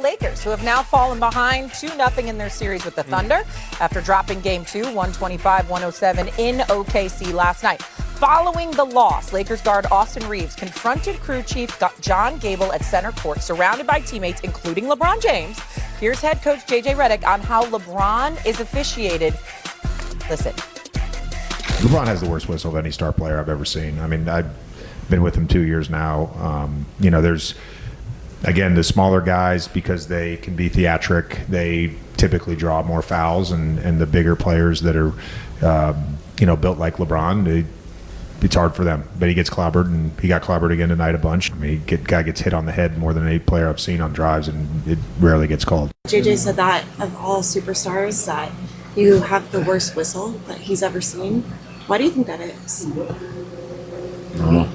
Lakers, who have now fallen behind 2-0 in their series with the Thunder after dropping Game 2, 125-107 in OKC last night. Following the loss, Lakers guard Austin Reeves confronted crew chief John Gable at center court, surrounded by teammates, including LeBron James. Here's head coach J.J. Redick on how LeBron is officiated. Listen. LeBron has the worst whistle of any star player I've ever seen. I mean, I've been with him 2 years now. There's, again, the smaller guys, because they can be theatric, they typically draw more fouls, and the bigger players that are, built like LeBron, it's hard for them. But he gets clobbered, and he got clobbered again tonight a bunch. I mean, guy gets hit on the head more than any player I've seen on drives, and it rarely gets called. JJ said that of all superstars, that you have the worst whistle that he's ever seen. Why do you think that is? I don't know.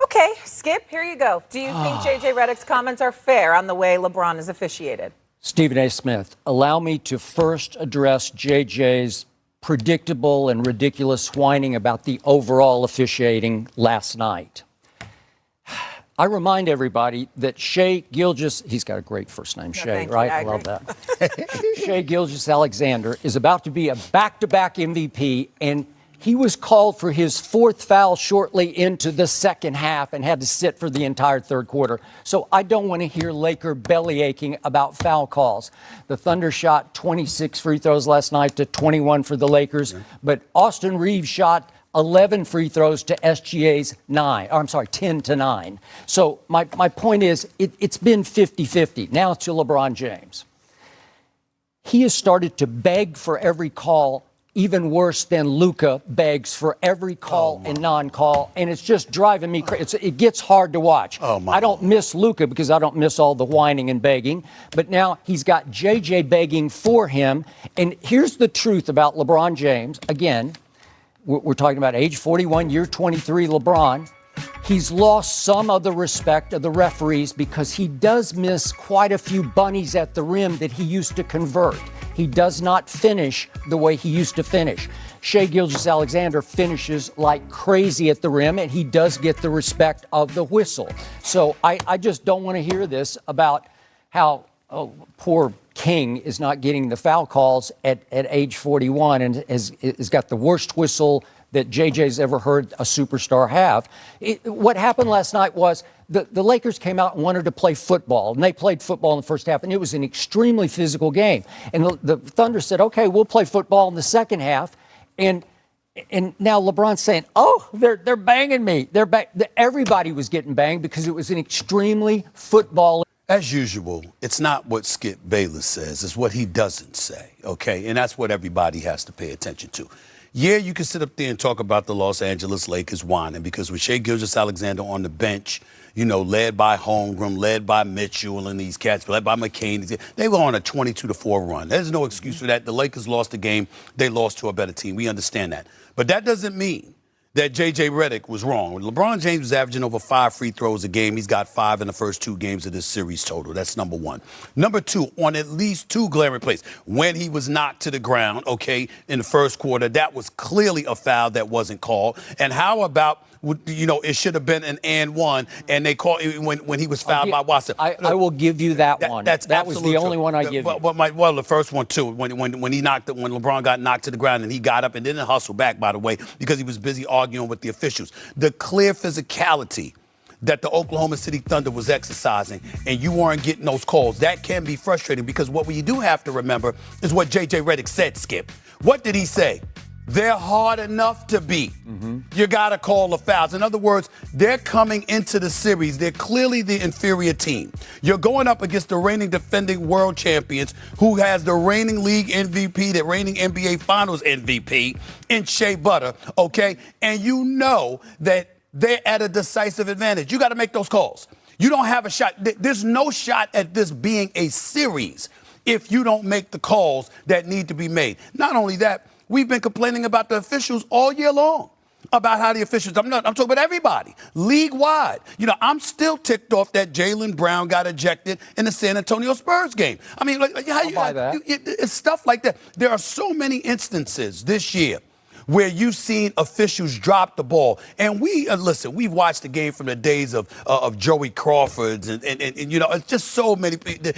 Okay, Skip, here you go. Do you think J.J. Redick's comments are fair on the way LeBron is officiated? Stephen A. Smith, allow me to first address J.J.'s predictable and ridiculous whining about the overall officiating last night. I remind everybody that Shai Gilgeous, he's got a great first name, Shai, right? I love that. Shai Gilgeous-Alexander is about to be a back-to-back MVP, and he was called for his fourth foul shortly into the second half and had to sit for the entire third quarter. So I don't want to hear Laker belly aching about foul calls. The Thunder shot 26 free throws last night to 21 for the Lakers, but Austin Reeves shot 11 free throws to SGA's 10 to 9. So my point is, it's been 50-50. Now to LeBron James. He has started to beg for every call, even worse than Luka begs for every call and non-call, and it's just driving me crazy. It gets hard to watch. I don't miss Luka because I don't miss all the whining and begging, but now he's got JJ begging for him. And here's the truth about LeBron James. Again, we're talking about age 41, year 23 LeBron. He's lost some of the respect of the referees because he does miss quite a few bunnies at the rim that he used to convert. He does not finish the way he used to finish. Shai Gilgeous-Alexander finishes like crazy at the rim, and he does get the respect of the whistle. So I just don't want to hear this about how poor King is not getting the foul calls at age 41 and has got the worst whistle that JJ's ever heard a superstar have. What happened last night was the Lakers came out and wanted to play football, and they played football in the first half, and it was an extremely physical game. And the Thunder said, okay, we'll play football in the second half. And now LeBron's saying, they're banging me. Everybody was getting banged because it was an extremely football. As usual, it's not what Skip Bayless says, it's what he doesn't say, okay? And that's what everybody has to pay attention to. Yeah, you can sit up there and talk about the Los Angeles Lakers whining because with Shai Gilgeous-Alexander on the bench, led by Holmgren, led by Mitchell and these cats, led by McCain, they were on a 22-4 run. There's no excuse for that. The Lakers lost the game. They lost to a better team. We understand that. But that doesn't mean that J.J. Redick was wrong. LeBron James is averaging over 5 free throws a game. He's got 5 in the first 2 games of this series total. That's number one. Number 2, on at least 2 glaring plays. When he was knocked to the ground, in the first quarter, that was clearly a foul that wasn't called. And how about, it should have been an and one, and they called it when he was fouled by Watson. I will give you that one. That was the only one I give you. The first one, too, when LeBron got knocked to the ground and he got up and didn't hustle back, by the way, because he was busy arguing with the officials. The clear physicality that the Oklahoma City Thunder was exercising, and you weren't getting those calls, that can be frustrating because what we do have to remember is what J.J. Redick said, Skip. What did he say? They're hard enough to beat. You got to call the fouls. In other words, they're coming into the series. They're clearly the inferior team. You're going up against the reigning defending world champions who has the reigning league MVP, the reigning NBA Finals MVP in Shea Butter, okay? And you know that they're at a decisive advantage. You got to make those calls. You don't have a shot. There's no shot at this being a series if you don't make the calls that need to be made. Not only that, we've been complaining about the officials all year long, about how the officials, I'm talking about everybody, league-wide. I'm still ticked off that Jaylen Brown got ejected in the San Antonio Spurs game. I mean, it's stuff like that. There are so many instances this year where you've seen officials drop the ball. And listen, we've watched the game from the days of Joey Crawford's and you know, it's just so many people.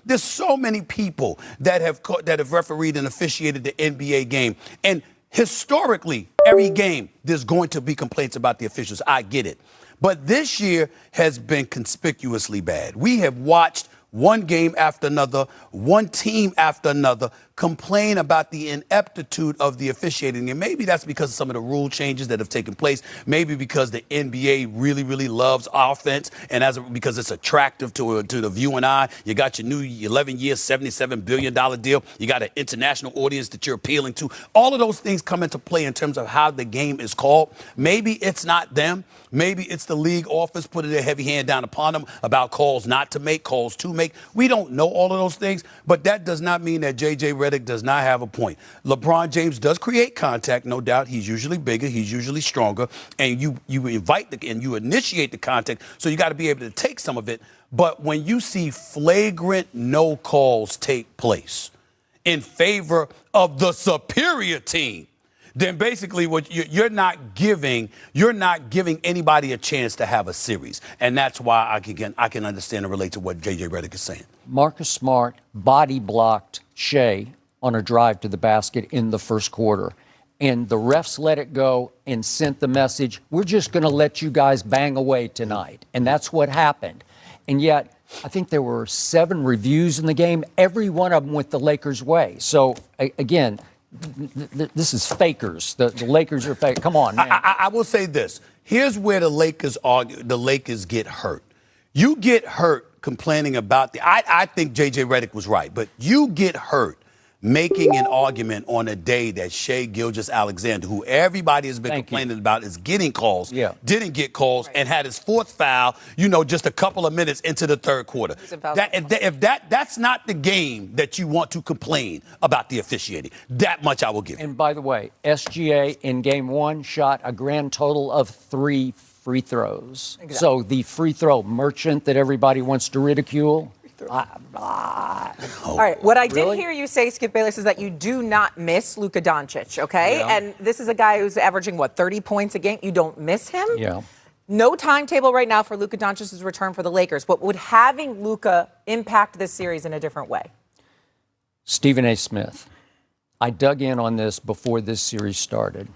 There's so many people that have refereed and officiated the NBA game. And historically, every game, there's going to be complaints about the officials. I get it. But this year has been conspicuously bad. We have watched one game after another, one team after another complain about the ineptitude of the officiating. And maybe that's because of some of the rule changes that have taken place. Maybe because the NBA really, really loves offense and because it's attractive to the view and eye. You got your new 11-year, $77 billion deal. You got an international audience that you're appealing to. All of those things come into play in terms of how the game is called. Maybe it's not them. Maybe it's the league office putting a heavy hand down upon them about calls not to make, calls to make. We don't know all of those things, but that does not mean that J.J. Redick does not have a point. LeBron James does create contact, no doubt. He's usually bigger, he's usually stronger, and you you initiate the contact, so you got to be able to take some of it. But when you see flagrant no calls take place in favor of the superior team, then basically what you're not giving anybody a chance to have a series. And that's why I can understand and relate to what J.J. Redick is saying. Marcus Smart body blocked Shea on a drive to the basket in the first quarter. And the refs let it go and sent the message, we're just going to let you guys bang away tonight. And that's what happened. And yet, I think there were 7 reviews in the game, every one of them went the Lakers' way. So, again, this is fakers. The Lakers are fake. Come on, man. I will say this. Here's where the Lakers get hurt. You get hurt complaining about I think J.J. Redick was right, but you get hurt making an argument on a day that Shea Gilgeous-Alexander, who everybody has been complaining about, is getting calls, didn't get calls, and had his 4th foul, just a couple of minutes into the third quarter. That's not the game that you want to complain about the officiating. That much I will give you. And by the way, SGA in game 1 shot a grand total of 3 free throws. Exactly. So the free throw merchant that everybody wants to ridicule. All right. What I did hear you say, Skip Bayless, is that you do not miss Luka Doncic, okay? Yeah. And this is a guy who's averaging, 30 points a game? You don't miss him? Yeah. No timetable right now for Luka Doncic's return for the Lakers. But would having Luka impact this series in a different way? Stephen A. Smith. I dug in on this before this series started.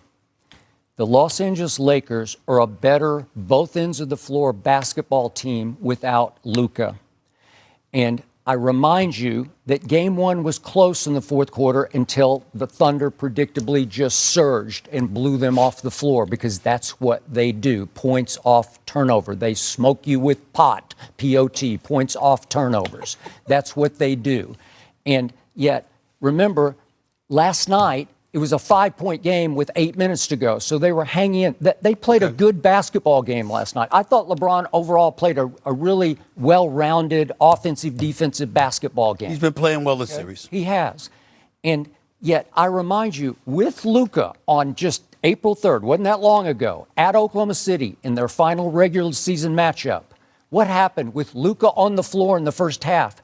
The Los Angeles Lakers are a better both ends of the floor basketball team without Luka. And I remind you that game 1 was close in the fourth quarter until the Thunder predictably just surged and blew them off the floor, because that's what they do. Points off turnover. They smoke you with P-O-T, points off turnovers. That's what they do. And yet, remember, last night, it was a 5-point game with 8 minutes to go. So they were hanging in. They played a good basketball game last night. I thought LeBron overall played a really well-rounded offensive, defensive basketball game. He's been playing well this series. He has. And yet, I remind you, with Luka on just April 3rd, wasn't that long ago, at Oklahoma City in their final regular season matchup, what happened with Luka on the floor in the first half?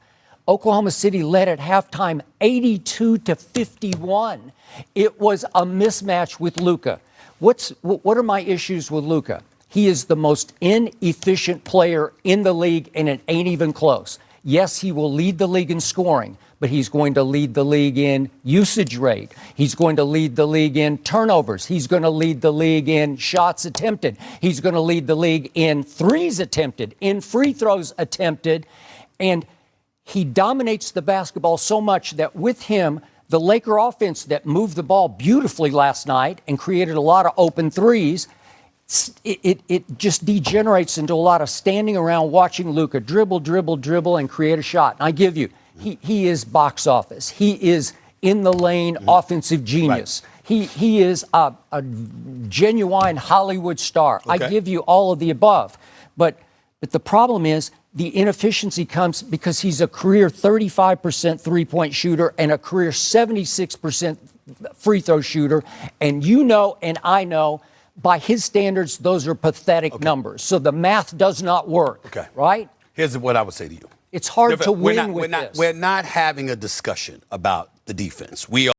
Oklahoma City led at halftime 82-51. It was a mismatch with Luka. What are my issues with Luka? He is the most inefficient player in the league, and it ain't even close. Yes, he will lead the league in scoring, but he's going to lead the league in usage rate. He's going to lead the league in turnovers. He's going to lead the league in shots attempted. He's going to lead the league in threes attempted, in free throws attempted. And he dominates the basketball so much that with him, the Laker offense that moved the ball beautifully last night and created a lot of open threes, it just degenerates into a lot of standing around watching Luka dribble, and create a shot. And I give you, he is box office. He is in the lane offensive genius. Right. He is a genuine Hollywood star. Okay. I give you all of the above. But the problem is, the inefficiency comes because he's a career 35% three-point shooter and a career 76% free throw shooter. And you know, and I know, by his standards, those are pathetic numbers. So the math does not work, right? Here's what I would say to you. It's hard to win with this. We're not having a discussion about the defense. We